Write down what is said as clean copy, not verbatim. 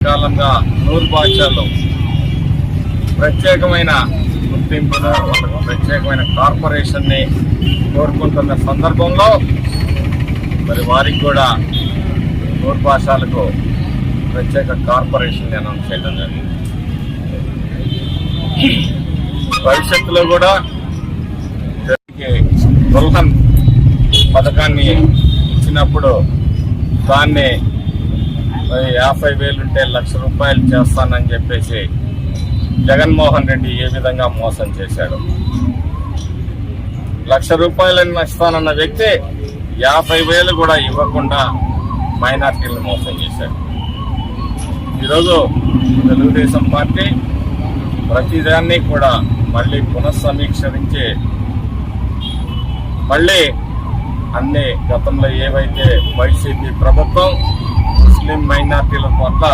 కాలంగా నూరు భాషల్లో ప్రత్యేకమైన గుర్తింపును, ప్రత్యేకమైన కార్పొరేషన్ని కోరుకుంటున్న సందర్భంలో మరి వారికి కూడా నూరు భాషలకు ప్రత్యేక కార్పొరేషన్ అనౌన్స్ చేయడం జరిగింది. భవిష్యత్తులో కూడా దుల్హన్ పథకాన్ని ఇచ్చినప్పుడు దాన్ని 50,000 ఉంటే ₹1,00,000 చేస్తానని చెప్పేసి జగన్మోహన్ రెడ్డి ఏ విధంగా మోసం చేశాడు. ₹1,00,000 ఇస్తానన్న వ్యక్తి 50,000 కూడా ఇవ్వకుండా మైనార్టీలను మోసం చేశాడు. ఈరోజు తెలుగుదేశం పార్టీ ప్రతిదాన్ని కూడా మళ్ళీ పునఃసమీక్షించి మళ్ళీ అన్ని గతంలో ఏవైతే వైసీపీ ప్రభుత్వం ముస్లిం మైనార్టీల పట్ల